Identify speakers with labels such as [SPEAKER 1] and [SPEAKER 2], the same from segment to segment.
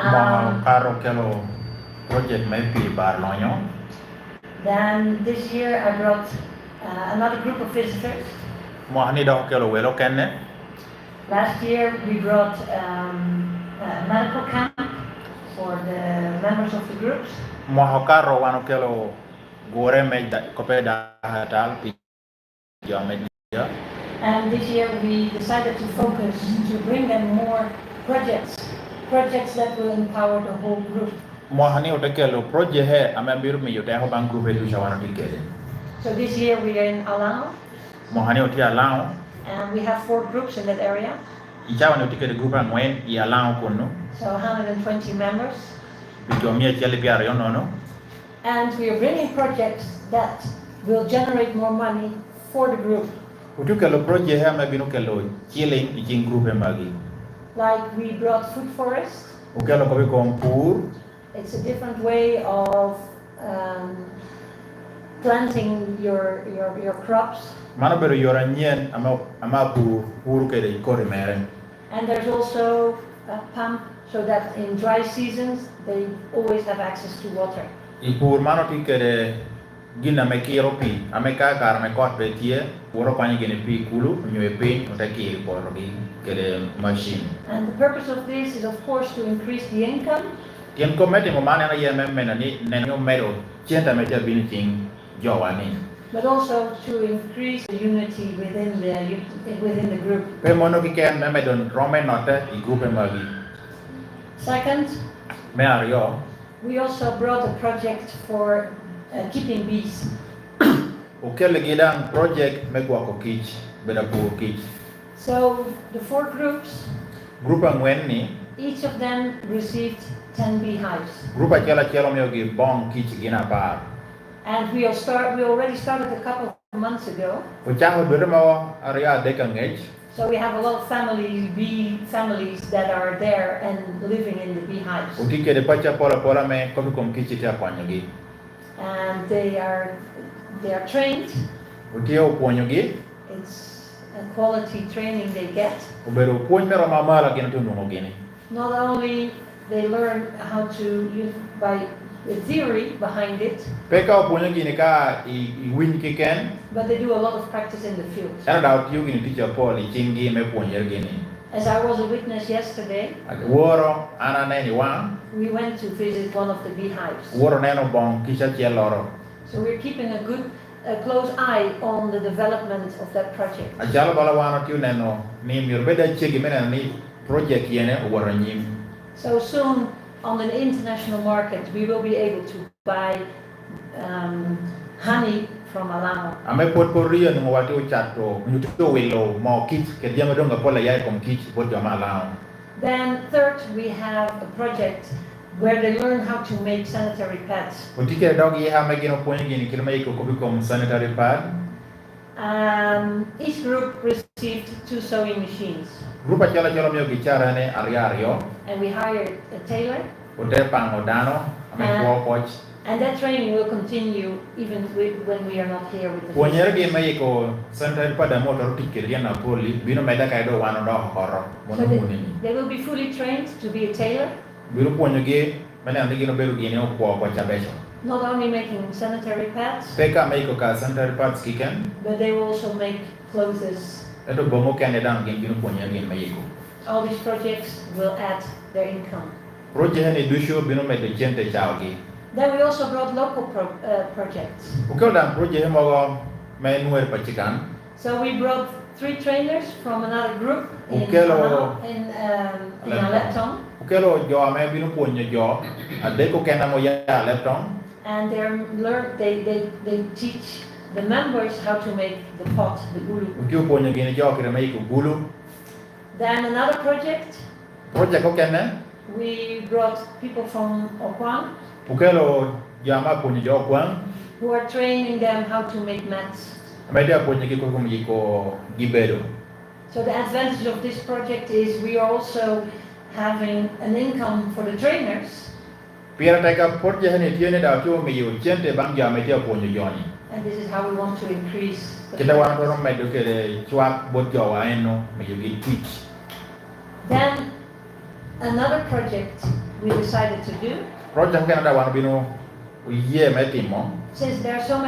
[SPEAKER 1] Caro kelo project may be barloño.
[SPEAKER 2] Then this year I brought another group of visitors.
[SPEAKER 1] Mo hani do kelo welo kenne.
[SPEAKER 2] Last year we brought a medical camp for the members of the groups.
[SPEAKER 1] Mo caro wano kelo gore me da kopeda hatal pi geometria.
[SPEAKER 2] And this year we decided to focus to bring them more projects that will empower the whole group.
[SPEAKER 1] Mo hani kelo project he amembiru mi yote ho bang group edu shawana tikele.
[SPEAKER 2] So this year we are in Alao.
[SPEAKER 1] Mo hani Alao.
[SPEAKER 2] And we have 4 groups in that area.
[SPEAKER 1] Ichawana tikele group angwen I Alao kono.
[SPEAKER 2] So 120 members.
[SPEAKER 1] Bijomia chele biar yono.
[SPEAKER 2] And we are bringing projects that will generate more money for the group.
[SPEAKER 1] Utukelo project he amebinu kelo chile iching group emagi.
[SPEAKER 2] Like we brought food forest.
[SPEAKER 1] Ukelo kobi kompur.
[SPEAKER 2] It's a different way of planting your crops.
[SPEAKER 1] Manabero yoranyen ama puru kede ikore meren.
[SPEAKER 2] And there's also a pump so that in dry seasons they always have access to water.
[SPEAKER 1] Ipur mano ti kede gina me kiro pi ameka kar me kot betie woro kwani gene pi kulu nyoe pi utaki poro gi kede machine.
[SPEAKER 2] And the purpose of this is of course to increase the income.
[SPEAKER 1] Tien komete mo mana na yeme mena ni nenyo mero chienta me bini ting jowani.
[SPEAKER 2] But also to increase the unity within the group.
[SPEAKER 1] Pe mono ki ken me don rome note I group emagi.
[SPEAKER 2] Second,
[SPEAKER 1] Me ario
[SPEAKER 2] we also brought a project for keeping bees.
[SPEAKER 1] ukele gidang project me kwa ko kich beda pur kich.
[SPEAKER 2] So the 4 groups,
[SPEAKER 1] Group angwen ni
[SPEAKER 2] each of them received 10 beehives.
[SPEAKER 1] group achela chelo me gi bong kich gina par.
[SPEAKER 2] And we already started a couple of months ago.
[SPEAKER 1] Uchaho dure mo aria dekangej.
[SPEAKER 2] So we have a lot of bee families that are there and living in the beehives.
[SPEAKER 1] Utike de pacha pola me kobi kom kich tia kwanyogi.
[SPEAKER 2] And they are trained.
[SPEAKER 1] Utio ponyogi.
[SPEAKER 2] It's a quality training they get.
[SPEAKER 1] Ubero pon mero mamala gina tundu gini.
[SPEAKER 2] Not only they learn how to use by the theory behind it,
[SPEAKER 1] Peka ponyogi ni ka I win kiken.
[SPEAKER 2] but they do a lot of practice in the field.
[SPEAKER 1] Era da utiu gini teacher Paul I chingi me ponyer gini.
[SPEAKER 2] As I was a witness yesterday,
[SPEAKER 1] Woro ana neni wa.
[SPEAKER 2] we went to visit one of the beehives.
[SPEAKER 1] Woro neno bong kisha chieloro.
[SPEAKER 2] So we're keeping a close eye on the development of that project.
[SPEAKER 1] Ajalo bala wano tiu neno ni mirbeda chigi mena ni project yene woro nyim.
[SPEAKER 2] So soon on the international market, we will be able to buy honey from Alamo.
[SPEAKER 1] Ame pot poria ni wati uchato nyuto wilo mo kich ke diama donga pola yai kom kich pot jama lao.
[SPEAKER 2] Then third, we have a project where they learn how to make sanitary pads.
[SPEAKER 1] Utike dogi ha megino ponyi gini kilma iko kobi kom sanitary pad.
[SPEAKER 2] Each group received 2 sewing machines.
[SPEAKER 1] Grupa chala chala mio gichara ne ariario.
[SPEAKER 2] And we hired a tailor.
[SPEAKER 1] Ute pangodano ame kuo poch.
[SPEAKER 2] And that training will continue even when we are not here with the
[SPEAKER 1] Ponyer gi me iko sanitary pad amo tor tikir yana poli bino meda kaido wano do horo mono munini.
[SPEAKER 2] They will be fully trained to be a tailor.
[SPEAKER 1] Biro ponyo gi mane andi gino beru gini o kuo poch abecho.
[SPEAKER 2] Not only making sanitary pads,
[SPEAKER 1] Peka me iko ka sanitary pads kiken.
[SPEAKER 2] but they will also make clothes.
[SPEAKER 1] Eto bongo kende dang gino ponyer gini me iko.
[SPEAKER 2] All these projects will add their income.
[SPEAKER 1] Project ni dusho bino me de chente chawgi.
[SPEAKER 2] Then we also brought local projects.
[SPEAKER 1] Ukeo dan project mo me nuer pachikan.
[SPEAKER 2] So we brought 3 trainers from another group in
[SPEAKER 1] Ukelo-
[SPEAKER 2] Lepton.
[SPEAKER 1] Ukelo jo ame bino ponyo jo adeko kena mo ya lepton.
[SPEAKER 2] And they teach the members how to make the pot, the gulu.
[SPEAKER 1] Ukeo ponyo gini jo kire me iko gulu.
[SPEAKER 2] Then another project,
[SPEAKER 1] Project ko kene.
[SPEAKER 2] we brought people from Okwang
[SPEAKER 1] Ukelo jama ponyo jo kwang.
[SPEAKER 2] who are training them how to make mats.
[SPEAKER 1] Media ponyo gi ko iko gibedo.
[SPEAKER 2] So the advantage of this project is we are also having an income for the trainers,
[SPEAKER 1] Pira taika project ni tiene da cho me yo chente bang jama media ponyo joni.
[SPEAKER 2] and this is how we want to increase the
[SPEAKER 1] Kita wan ko me do kere chwak bot jo wa eno me yo gi twitch.
[SPEAKER 2] Then another project we decided to do,
[SPEAKER 1] Project Canada wan bino uye metimo.
[SPEAKER 2] since there are so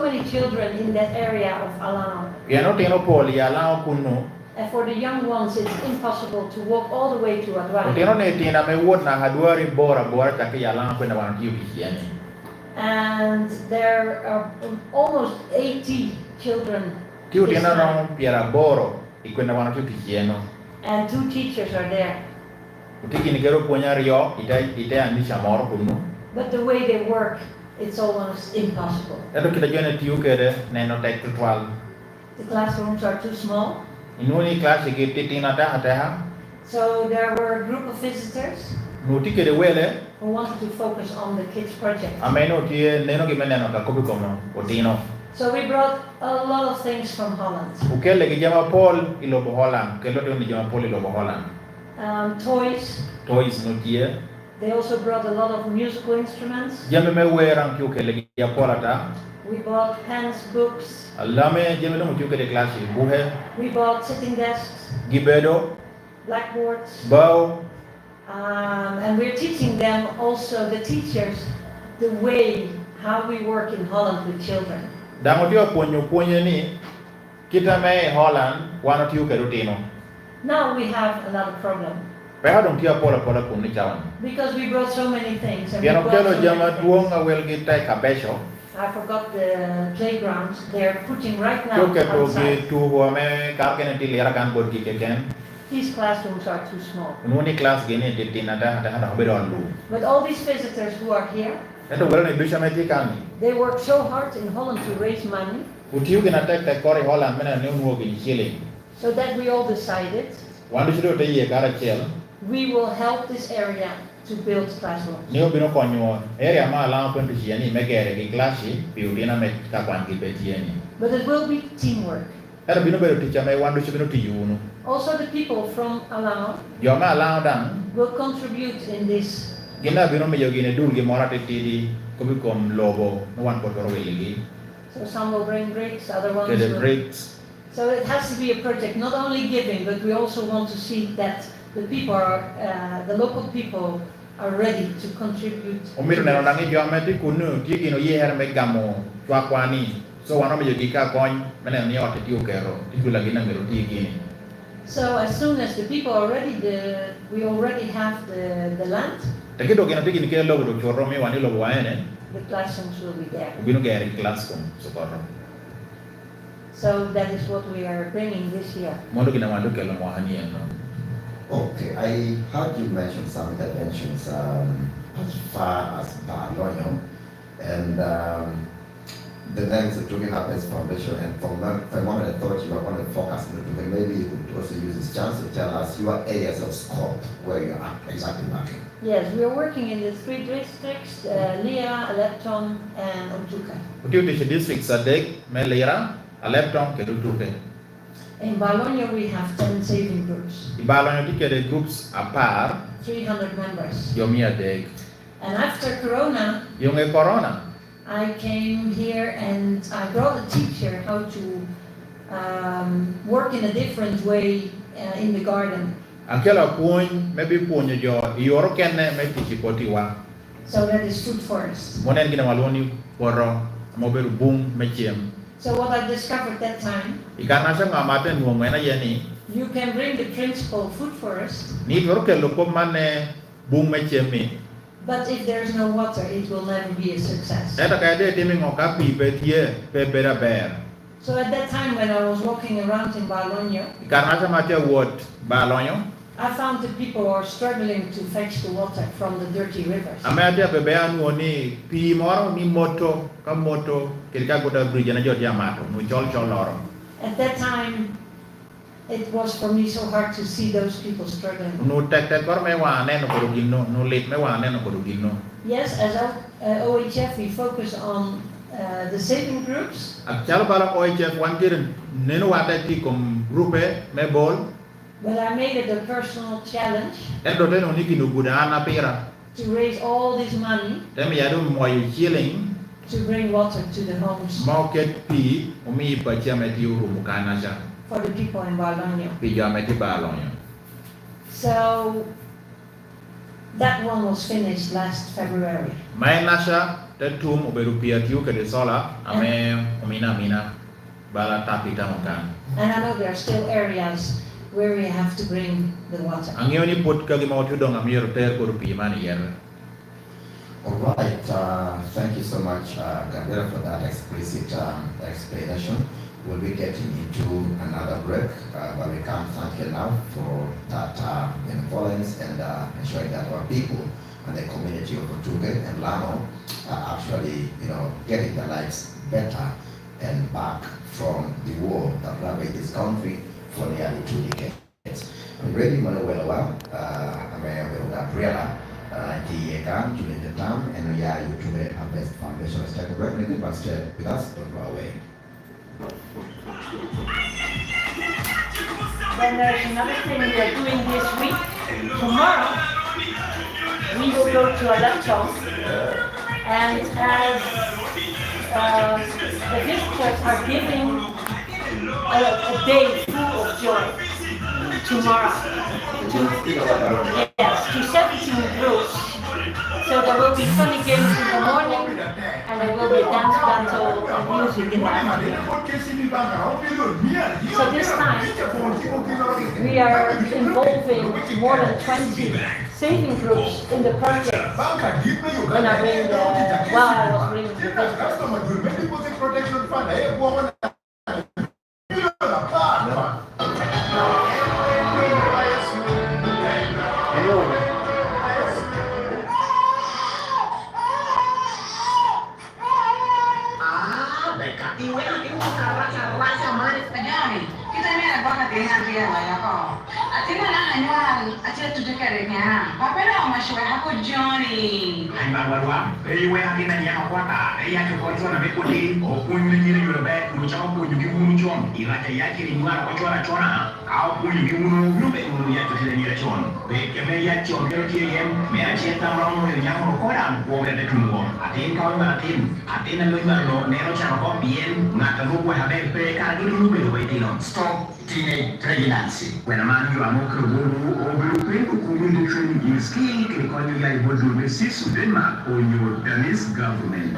[SPEAKER 2] many children in that area of Alano,
[SPEAKER 1] Piano tino poli ala kunu.
[SPEAKER 2] and for the young ones it's impossible to walk all the way to
[SPEAKER 1] Tino
[SPEAKER 2] Adwani.
[SPEAKER 1] ne tina me wot na haduari bora take yala kwenda wan kiu kiani.
[SPEAKER 2] And there are almost 80 children
[SPEAKER 1] Tiu
[SPEAKER 2] this
[SPEAKER 1] tina
[SPEAKER 2] time,
[SPEAKER 1] no piara boro ikwenda wan kiu kiano.
[SPEAKER 2] and 2 teachers are there.
[SPEAKER 1] Utiki ni kero punya rio ite anisha moro kunu.
[SPEAKER 2] But the way they work, it's almost impossible.
[SPEAKER 1] Eto kita jone tiu kere neno tek tual.
[SPEAKER 2] The classrooms are too small.
[SPEAKER 1] Inuni class ikiti tina taha.
[SPEAKER 2] So there were a group of visitors
[SPEAKER 1] Nuti kere wele.
[SPEAKER 2] who wanted to focus on the kids project.
[SPEAKER 1] Ameno tie neno kimeneno ka kopi kono otino.
[SPEAKER 2] So we brought a lot of things from Holland.
[SPEAKER 1] Ukele ki jama Paul ilobo Holland. Kelo ni jama Paul ilobo Holland.
[SPEAKER 2] Toys.
[SPEAKER 1] Toys no tie.
[SPEAKER 2] They also brought a lot of musical instruments.
[SPEAKER 1] Jame me weran ki ukele ki ya Paul ata.
[SPEAKER 2] We bought pens, books.
[SPEAKER 1] Alame jame no mutu kere klasi buhe.
[SPEAKER 2] We bought sitting desks,
[SPEAKER 1] Gibedo.
[SPEAKER 2] blackboards.
[SPEAKER 1] Bow.
[SPEAKER 2] And we're teaching them also, the teachers, the way how we work in Holland with children.
[SPEAKER 1] Dango tio ponyo ni. Kita me Holland wano tiu kere utino.
[SPEAKER 2] Now we have another problem
[SPEAKER 1] Peha dong tia Paul kuni chawan.
[SPEAKER 2] because we brought so many things. And we
[SPEAKER 1] Piano
[SPEAKER 2] brought
[SPEAKER 1] kelo
[SPEAKER 2] so
[SPEAKER 1] jama
[SPEAKER 2] many things.
[SPEAKER 1] duong awel kita kabesho.
[SPEAKER 2] I forgot the playgrounds. They're putting right now
[SPEAKER 1] Tiu ke to
[SPEAKER 2] outside.
[SPEAKER 1] bi tu huame kene ti lera kan bod ki keken.
[SPEAKER 2] These classrooms are too small.
[SPEAKER 1] Nuni class gini ti tina dah beron lu.
[SPEAKER 2] But all these visitors who are here,
[SPEAKER 1] Eto wala ni bisha meti kan.
[SPEAKER 2] they work so hard in Holland to raise money,
[SPEAKER 1] Utiu kena tek kori Holland mena ni unwo gini chile.
[SPEAKER 2] so that we all decided
[SPEAKER 1] Wandu sido te ye kara chel.
[SPEAKER 2] we will help this area to build classrooms.
[SPEAKER 1] Ni bino konyo area ma la pun ti ni megere ki klasi piu dina me ka kwan ki betieni.
[SPEAKER 2] But it will be teamwork.
[SPEAKER 1] Eto bino beru ti chame wandu sido ti yunu.
[SPEAKER 2] Also, the people from Alano
[SPEAKER 1] Yo ma la dan
[SPEAKER 2] will contribute in this.
[SPEAKER 1] gina bino me yo gine dul gi morate ti di kobi kom lobo no wan ko ro ligi.
[SPEAKER 2] So some will bring bricks, other ones
[SPEAKER 1] Ke the
[SPEAKER 2] will.
[SPEAKER 1] bricks.
[SPEAKER 2] So it has to be a project, not only giving, but we also want to see that the people are, the local people are ready to contribute.
[SPEAKER 1] Omiro neno nangi jo ameti kunu ti gino ye her me gamo chwa kwani. So wano me yo gi ka kon mena ni ote ti ukero. Ti kula gina mero ti gini.
[SPEAKER 2] So as soon as the people are ready, we already have the land,
[SPEAKER 1] Taki do gina ti gini ke lobo do chorro me wani lobo waene.
[SPEAKER 2] the classrooms will be there.
[SPEAKER 1] Ubino gari class kon socorro.
[SPEAKER 2] So that is what we are bringing this year.
[SPEAKER 1] Mondo gina wandu kelo mo hani no.
[SPEAKER 3] Okay, I heard you mention some interventions as far as Barloyo, and the names of Julian Harvest Foundation, and from a moment I thought you were going to focus on it, maybe you could also use this chance to tell us your areas of scope where you are exactly working.
[SPEAKER 2] Yes, we are working in the 3 districts, Lea, Alepton, and Otuka.
[SPEAKER 1] Utiu ti district sadek me lera alepton ke dutuke.
[SPEAKER 2] In Bologna, we have 10 saving groups,
[SPEAKER 1] Ibalo yo ti ke de groups apart
[SPEAKER 2] 300 members.
[SPEAKER 1] yo mia dek.
[SPEAKER 2] And after Corona,
[SPEAKER 1] Yung e corona.
[SPEAKER 2] I came here and I brought a teacher how to work in a different way in the garden.
[SPEAKER 1] Akela puony maybe puonyo jo yoro kenne me ti poti wa.
[SPEAKER 2] So that is food forest.
[SPEAKER 1] Monen gina maloni poro moberu bung me chiem.
[SPEAKER 2] So what I discovered that time,
[SPEAKER 1] Ikana sa ngamate nuo mena yeni.
[SPEAKER 2] you can bring the principle food forest,
[SPEAKER 1] Ni yoro ke lopo mane bung me chiem mi.
[SPEAKER 2] but if there's no water, it will never be a success.
[SPEAKER 1] Eta kaya de timi ngoka pi pe tie pe bera ber.
[SPEAKER 2] So at that time when I was walking around in Bologna,
[SPEAKER 1] Ikana sa mate wot balonyo.
[SPEAKER 2] I found that people are struggling to fetch the water from the dirty rivers.
[SPEAKER 1] Amete pe be anu ni pi moro ni moto ka moto kirika gota bridge na jot yamato no chol loro.
[SPEAKER 2] At that time, it was for me so hard to see those people struggling.
[SPEAKER 1] No tek kor me wa ne no ko ginno no lit me wa ne no ko ginno.
[SPEAKER 2] Yes, as OHF, we focus on the saving groups,
[SPEAKER 1] Ak chalo bala OHF wan kirin neno wa ta ti kom grupe me bol
[SPEAKER 2] but I made it a personal challenge
[SPEAKER 1] en do teno ni ginu gudana pira.
[SPEAKER 2] to raise all this money
[SPEAKER 1] Tem ya do moy chilling
[SPEAKER 2] to bring water to the homes
[SPEAKER 1] market pi o mi pa chama ti uru mukana ja.
[SPEAKER 2] for the people in Bologna.
[SPEAKER 1] Pi ja me ti balonyo.
[SPEAKER 2] So That one was finished last February.
[SPEAKER 1] Mai nasha tetum oberupia tiu ke de sola ame mina bala tapita makan.
[SPEAKER 2] And I know there are still areas where we have to bring the water.
[SPEAKER 1] Angioni put kali mau tu dong amir ter korupi mani yer.
[SPEAKER 3] All right, thank you so much, Gabriela, for that explicit explanation. We'll be getting into another break, but we can't thank you now for that benevolence and ensuring that our people and the community of Otuge and Lano are actually, getting their lives better and back from the war that ravaged this country for nearly 2 decades. I'm ready, Manuel, I'm Gabriela. During the time, and we are Otuge Harvest Foundation. Let's take a break, but stay with us, don't go away.
[SPEAKER 2] Then there's another thing we are doing this week. Tomorrow, we will go to a lecture, and as the visitors are giving a day full of joy tomorrow to 17 groups. So there will be funny games in the morning, and there will be a dance battle and music in the afternoon. So this time, we are involving more than 20 saving groups in the project. When I was bringing the visitors.
[SPEAKER 4] Stop teenage pregnancy. When a man you are more training in skill can call you like what you receive to Denmark or your Danish government.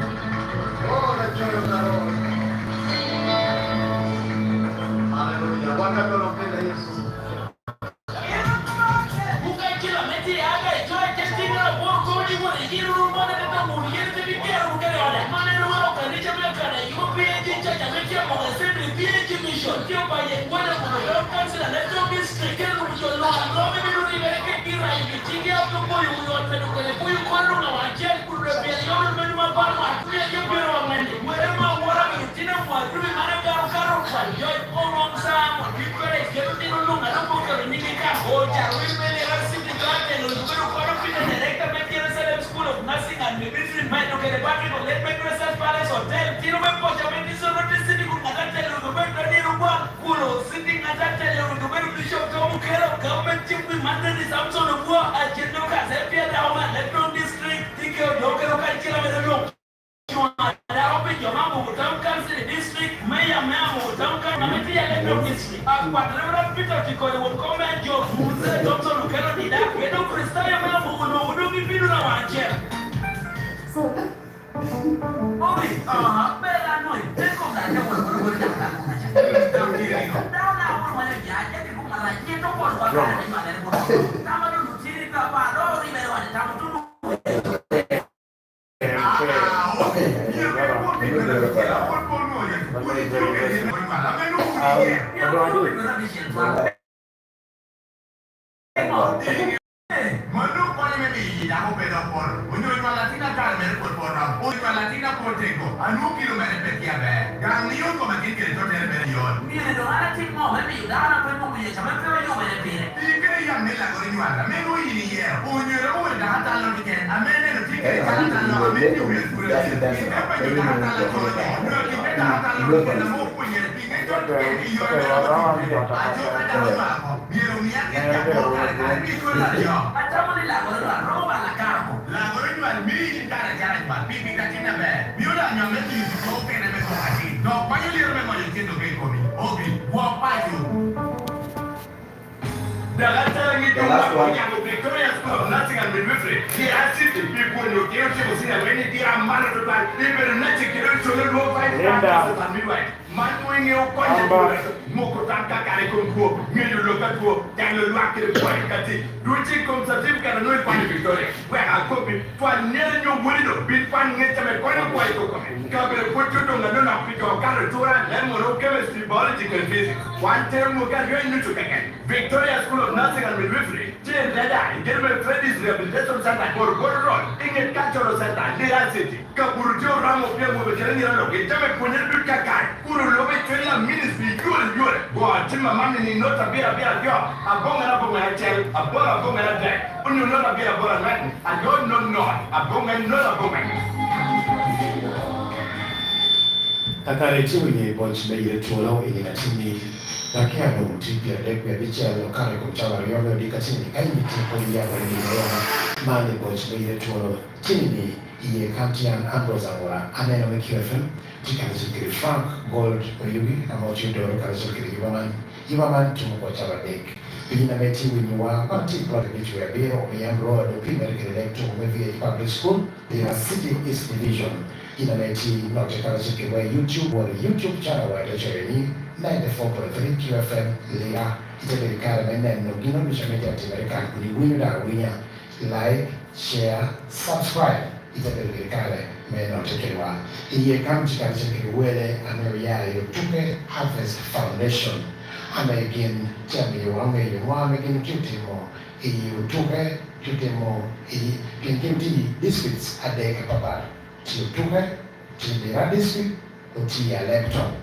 [SPEAKER 4] and midwifery. They are city people in your care to see when they are married to that. They better not take care of children who fight and midwife. Man, when you point Mokotaka Karikumko, Milu Lokato, Daniel Lucky, Poikati, Duty Conservative Canano Point Victoria, where I copy for near your window, big fun, get a point of Cover put you on the Luna Pico, Caratura, Lemon, chemistry, biology, and physics. One term will get very new to again. Victoria School of Nursing and Midwifery, Jane Dada, German Freddy's Rehabilitation Center for Border Road, Inget Cultural Center, Dira City, Kapurujo Ramo, with General, Jame Punel Kakai, Kuru Lobe, Ministry, Yule, Boa, Jimma Mammy, not a beer, a bong and a bong and a tail, a bong and a deck, when you not a beer, a man, I don't know, a bong and not a bong.
[SPEAKER 5] Akare tiwi ni bonchi na ile tuolao ili katini takia no mtipia dekwe bicha ya kare kumchawa yoyo di katini kai mitipo ya wali ya mani bonchi na ile tuolao tini ni iye kantian Ambrose Awora amena wekiwa FM tikana zikiri Frank Gold oyugi ambacho ndio kana zikiri Iwaman tumko chawa dek Pina metiwi ni wa party plot bichu ya biro oyambro opina electo umevia public school the City East Division inameti notekana sikiwa YouTube or YouTube channel wa Lechereni 94.3 QFM lea itaberikara meneno gino bishamete atiberikara kuliwina winya like share subscribe itaberikara meneno tekewa iye kamchika sikiwele ameria yotuke Harvest Foundation amegin chami wange gin kitimo yotuke kitimo kinti districts adeka papa Tuke, Tibira district, Uti electron,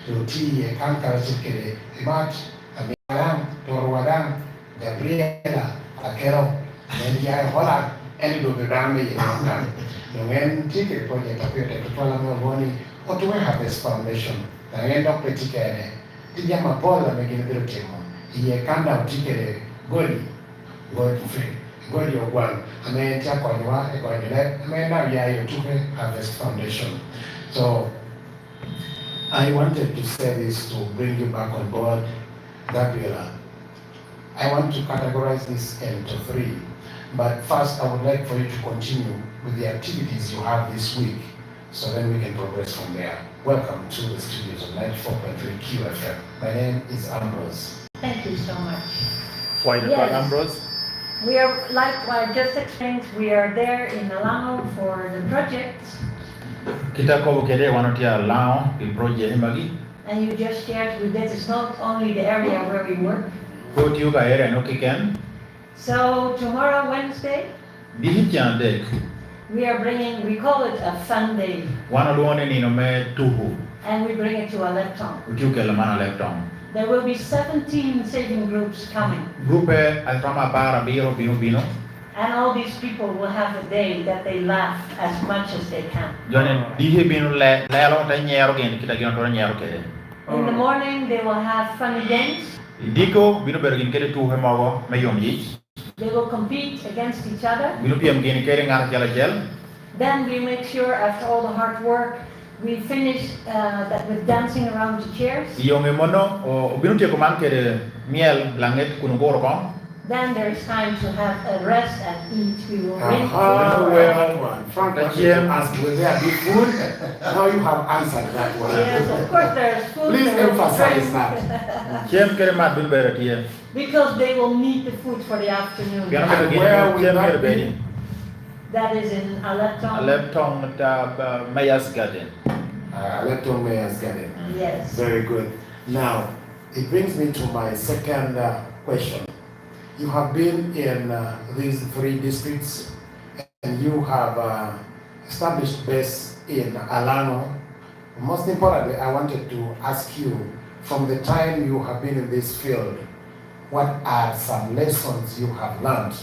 [SPEAKER 5] Uti Kankara Sikiri, Mat, Amiram, Torwadam, Gabriela, Akero, Nendia Hola, and do the Rami in London. The when ticket project appeared at the Parliament Boni, or to Harvest Foundation, the end of the ticket, the Yamapola making a bit of Timo, he can't have ticket, Godi, God free. God your one, and then take on you are going to let, and then now you took a Harvest Foundation. So I wanted to say this to bring you back on board, Gabriela. I want to categorize this into three, but first I would like for you to continue with the activities you have this week, so then we can progress from there. Welcome to the studios of 94.3 QFM. My name is Ambrose.
[SPEAKER 2] Thank you so much.
[SPEAKER 1] Why the
[SPEAKER 2] Yes.
[SPEAKER 1] Ambrose?
[SPEAKER 2] We are, like I just explained, we are there in Alano for the project.
[SPEAKER 1] Kita ko kede wanotia lao the project magi.
[SPEAKER 2] And you just shared with this, it's not only the area where we work.
[SPEAKER 1] Ko tiu ka ere no kiken.
[SPEAKER 2] So tomorrow, Wednesday,
[SPEAKER 1] Dihi chandek.
[SPEAKER 2] we are bringing, we call it a fun day.
[SPEAKER 1] Wano luone ni no me tuhu.
[SPEAKER 2] And we bring it to Alepton.
[SPEAKER 1] Utiu ke lamana leptong.
[SPEAKER 2] There will be 17 saving groups coming.
[SPEAKER 1] Grupe alfama para biro bino.
[SPEAKER 2] And all these people will have a day that they laugh as much as they can.
[SPEAKER 1] Jone dihi bino le lo ta nyero gen kita gino to nyero kede.
[SPEAKER 2] In the morning, they will have funny games.
[SPEAKER 1] Diko bino bergin kede tuhe mago me yom yi.
[SPEAKER 2] They will compete against each other.
[SPEAKER 1] Bino piam gen kede ngar jala jel.
[SPEAKER 2] Then we make sure after all the hard work, we finish that with dancing around the chairs.
[SPEAKER 1] Yonge mono o bino tie ko man kede miel langet kuno goro kon.
[SPEAKER 2] Then there's time to have a rest and eat. We will drink.
[SPEAKER 5] Frank, ask will there be food? Now you have answered that one.
[SPEAKER 2] Yes, of course there's food.
[SPEAKER 5] Please
[SPEAKER 2] there will be
[SPEAKER 5] emphasize
[SPEAKER 2] drink.
[SPEAKER 5] that.
[SPEAKER 1] Chem kede mat bino beratie.
[SPEAKER 2] Because they will need the food for the afternoon.
[SPEAKER 1] Piano
[SPEAKER 5] And
[SPEAKER 1] kede
[SPEAKER 5] where
[SPEAKER 1] gen
[SPEAKER 5] will
[SPEAKER 1] chem
[SPEAKER 5] that
[SPEAKER 1] kede
[SPEAKER 5] be?
[SPEAKER 1] beni.
[SPEAKER 2] That is in Alepton.
[SPEAKER 1] Leptong ta Mayas Garden.
[SPEAKER 5] Electron Mayor's Garden.
[SPEAKER 2] Yes.
[SPEAKER 5] Very good. Now, it brings me to my second question. You have been in these three districts and you have established base in Alano. Most importantly, I wanted to ask you, from the time you have been in this field, what are some lessons you have learned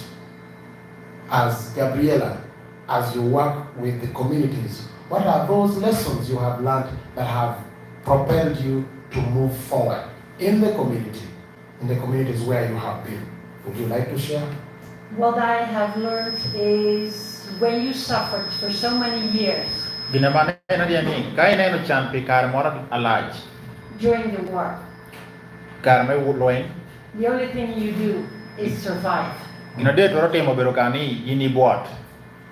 [SPEAKER 5] as Gabriela, as you work with the communities? What are those lessons you have learned that have propelled you to move forward in the communities where you have been? Would you like to share?
[SPEAKER 2] What I have learned is when you suffered for so many years
[SPEAKER 1] Ginamane na dia ni kai na no champi kar mora alaj.
[SPEAKER 2] during the war,
[SPEAKER 1] Kar me loin.
[SPEAKER 2] the only thing you do is survive.
[SPEAKER 1] Gina de toro timo bero kani ini bot.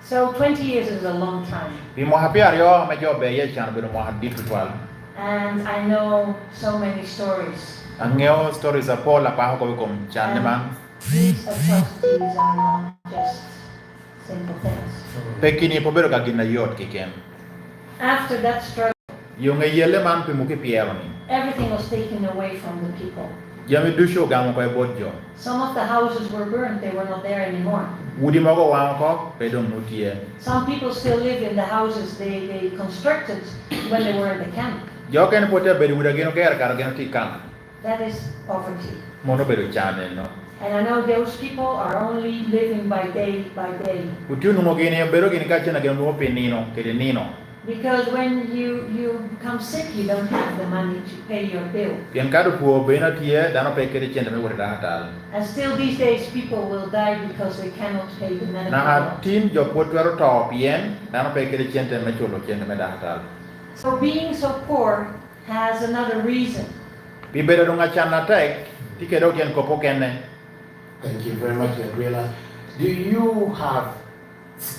[SPEAKER 2] So 20 years is a long time.
[SPEAKER 1] Bi mo happy ario me jo be ye chan bero mo haddi tutwal.
[SPEAKER 2] And I know so many stories.
[SPEAKER 1] Angeo stories a pola pa ko kom chan man.
[SPEAKER 2] These atrocities are not just simple things.
[SPEAKER 1] Pekini po bero ka gina yot kiken.
[SPEAKER 2] After that struggle,
[SPEAKER 1] Yung yele man pi muki piero ni.
[SPEAKER 2] everything was taken away from the people.
[SPEAKER 1] Jami dusho gamo ko bodjo.
[SPEAKER 2] Some of the houses were burned, they were not there anymore.
[SPEAKER 1] Wudi mago wang ko pedong nutie.
[SPEAKER 2] Some people still live in the houses they constructed when they were in the camp.
[SPEAKER 1] Jo ken pote bedo wuda geno ker kar geno tikam.
[SPEAKER 2] That is poverty.
[SPEAKER 1] Mono bedo chane no.
[SPEAKER 2] And I know those people are only living by day by day.
[SPEAKER 1] Utiu numo gene bero gene ka chena geno mo penino kede nino.
[SPEAKER 2] Because when you become sick, you don't have the money to pay your bill.
[SPEAKER 1] Pien kadu puo bena tie dano pe kede chenda me wuda hatal.
[SPEAKER 2] And still these days, people will die because they cannot pay the medical
[SPEAKER 1] Na
[SPEAKER 2] bill.
[SPEAKER 1] tin jo potwero to pien dano pe kede chenda me chulo chenda me hatal.
[SPEAKER 2] So being so poor has another reason.
[SPEAKER 1] Bi bedo dunga chana tek tikedo kien kopo kene.
[SPEAKER 5] Thank you very much, Gabriela. Do you have,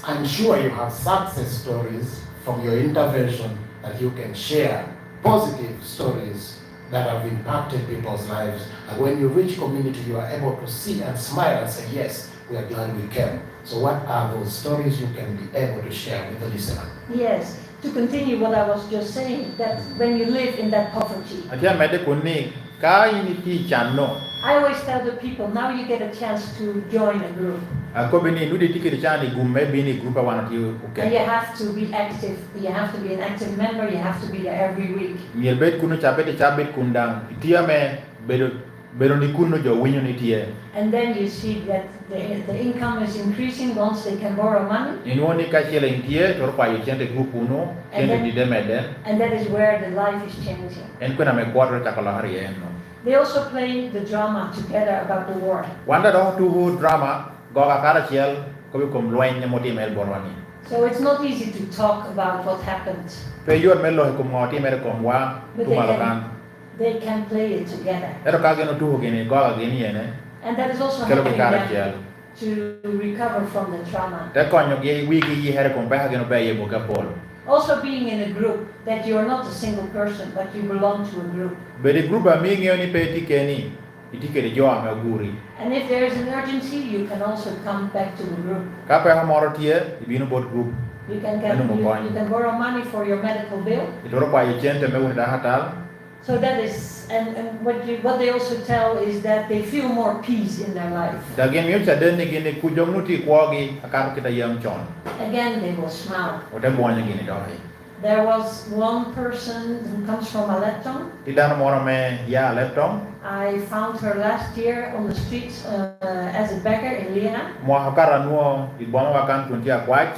[SPEAKER 5] I'm sure you have success stories from your intervention that you can share, positive stories that have impacted people's lives. And when you reach community, you are able to see and smile and say, yes, we are glad we came. So what are those stories you can be able to share with the listener?
[SPEAKER 2] Yes, to continue what I was just saying, that when you live in that poverty,
[SPEAKER 1] Atia mede kunni ka ini ti channo.
[SPEAKER 2] I always tell the people, now you get a chance to join a group.
[SPEAKER 1] Ako bini nudi tikiri chani gumme bini grupa wana ti
[SPEAKER 2] And
[SPEAKER 1] uke.
[SPEAKER 2] you have to be active. You have to be an active member. You have to be there every week.
[SPEAKER 1] Miel bet kunu chabet kundang. Itia me bedo ni kunu jo winyo ni tie.
[SPEAKER 2] And then you see that the income is increasing once they can borrow money.
[SPEAKER 1] Inuo ni ka chele intie torpa yu chente grupu uno chente di demede.
[SPEAKER 2] And that is where the life is changing.
[SPEAKER 1] En kuna me kwadro chakala hari eno.
[SPEAKER 2] They also play the drama together about the war.
[SPEAKER 1] Wanda do tu drama goga kara chiel kobi kom loin ne moti mel borwani.
[SPEAKER 2] So it's not easy to talk about what happened.
[SPEAKER 1] Pe yot melo kom ngoti mer kom wa
[SPEAKER 2] But
[SPEAKER 1] tu malokan.
[SPEAKER 2] they can play it together.
[SPEAKER 1] Ero ka geno tu gini goga gini ene.
[SPEAKER 2] And that is also
[SPEAKER 1] Kelo
[SPEAKER 2] helping
[SPEAKER 1] kara
[SPEAKER 2] them
[SPEAKER 1] chiel.
[SPEAKER 2] to recover from the trauma.
[SPEAKER 1] Te konyo gi wigi yi here kom pa geno pe ye boka pol.
[SPEAKER 2] Also being in a group, that you are not a single person, but you belong to a group.
[SPEAKER 1] Bedi grupa mi ngeo ni pe tikeni. Itikere jo ame guri.
[SPEAKER 2] And if there is an urgency, you can also come back to the group.
[SPEAKER 1] Ka pe ha moro tie ibino bot group.
[SPEAKER 2] You can
[SPEAKER 1] Ano
[SPEAKER 2] you can borrow money for your medical bill.
[SPEAKER 1] Itoro pa ye chente me wuda hatal.
[SPEAKER 2] So that is, and what they also tell is that they feel more peace in their life.
[SPEAKER 1] Dagin yo chaden ni gini kujong nuti kwogi akar kita yang chon.
[SPEAKER 2] Again, they will smile.
[SPEAKER 1] Ote buanya gini doi.
[SPEAKER 2] There was one person who comes from Aleppo.
[SPEAKER 1] Tidano moro me ya leptong.
[SPEAKER 2] I found her last year on the streets as a beggar in Liena,
[SPEAKER 1] Mo hakara nuo iboma wakan kuntia kwach.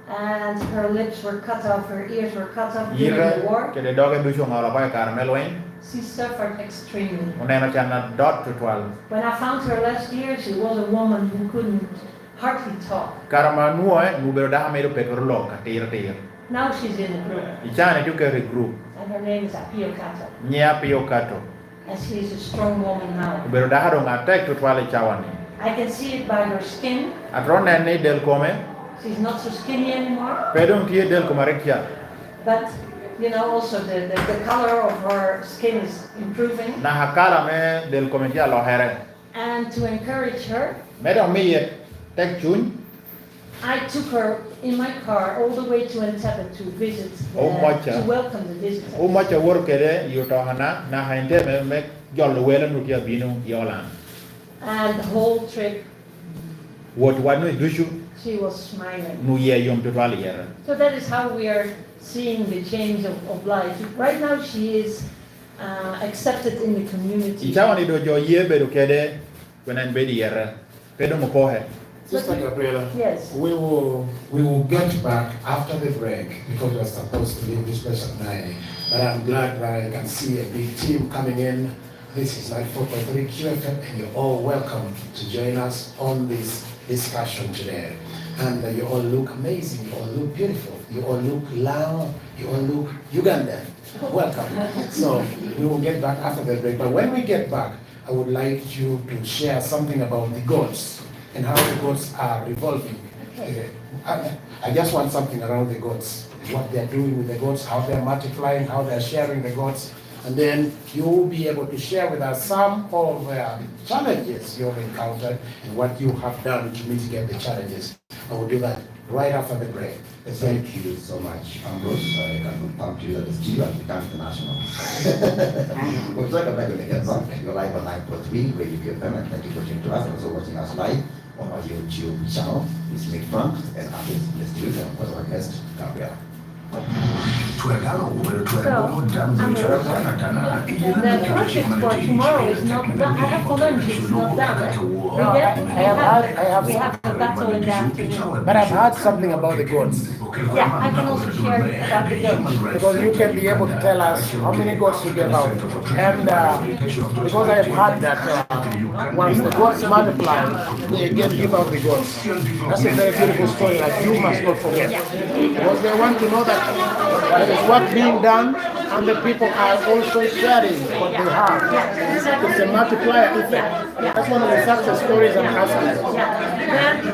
[SPEAKER 2] and her lips were cut off, her ears were cut off during
[SPEAKER 1] Yire
[SPEAKER 2] the war.
[SPEAKER 1] kede doge dusho ngala pa karmelwen.
[SPEAKER 2] She suffered extremely.
[SPEAKER 1] Unena chana dot to 12.
[SPEAKER 2] When I found her last year, she was a woman who couldn't hardly talk.
[SPEAKER 1] Karama nuo nubero daha medo pekor lo ka tir.
[SPEAKER 2] Now she's in a group,
[SPEAKER 1] Ichane tu ke group.
[SPEAKER 2] and her name is Apio Kata.
[SPEAKER 1] Nya pio kato.
[SPEAKER 2] And she is a strong woman now.
[SPEAKER 1] Ubero daha do ngatek to 12 chawani.
[SPEAKER 2] I can see it by her skin.
[SPEAKER 1] Atron ne del come.
[SPEAKER 2] She's not so skinny anymore.
[SPEAKER 1] Pedong tie del komarekia.
[SPEAKER 2] But, you know, also the color of her skin is improving.
[SPEAKER 1] Na hakala me del kometia lo here.
[SPEAKER 2] And to encourage her,
[SPEAKER 1] Medong mi ye tek chun.
[SPEAKER 2] I took her in my car all the way to Entebbe to visit,
[SPEAKER 1] Oh, Macha.
[SPEAKER 2] to welcome the visitors.
[SPEAKER 1] Umacha wor kede yuto hana na hainte me jol wela nutia binu yolan.
[SPEAKER 2] And the whole trip,
[SPEAKER 1] Wot wanu dushu
[SPEAKER 2] she was smiling.
[SPEAKER 1] nu ye yom to 12 yere.
[SPEAKER 2] So that is how we are seeing the change of life. Right now she is accepted in the community.
[SPEAKER 1] Ichawani do jo ye bedo kede wenen bedi yere. Pedo mo pohe.
[SPEAKER 5] Sister Gabriela,
[SPEAKER 2] Yes.
[SPEAKER 5] we will get back after the break because we're supposed to leave this place at 9. But I'm glad that I can see a big team coming in. This is 94.3 QFM, and you're all welcome to join us on this discussion today. And you all look amazing, you all look beautiful, you all look loud, you all look Ugandan. Welcome. So we will get back after the break. But when we get back, I would like you to share something about the goals and how the gods are revolving. I just want something around the gods, what they're doing with the gods, how they're multiplying, how they're sharing the gods. And then you will be able to share with us some of the challenges you've encountered and what you have done to mitigate the challenges. I will do that right after the break.
[SPEAKER 3] Thank you so much, Ambrose. I can confirm to you that the studio has become international. We'll talk about when we get back. You're live on 9.3 Radio FM, and thank you for tuning to us and also watching us live on our YouTube channel. It's Mick Frank and artist in the studio, and of course our guest, Gabriel.
[SPEAKER 2] So, the project for tomorrow is not done. I have for lunch, it's not done. We have a battle in the afternoon.
[SPEAKER 5] But I've heard something about the gods.
[SPEAKER 2] Yeah, I can also share about the goats.
[SPEAKER 5] Because you can be able to tell us how many gods you gave out. And because I have heard that once the gods multiply, they give out the gods. That's a very beautiful story that you must not forget. Because they want to know that there is work being done and the people are also sharing what they have. It's a multiplier effect. That's one of the success stories I'm asking.
[SPEAKER 2] Yeah.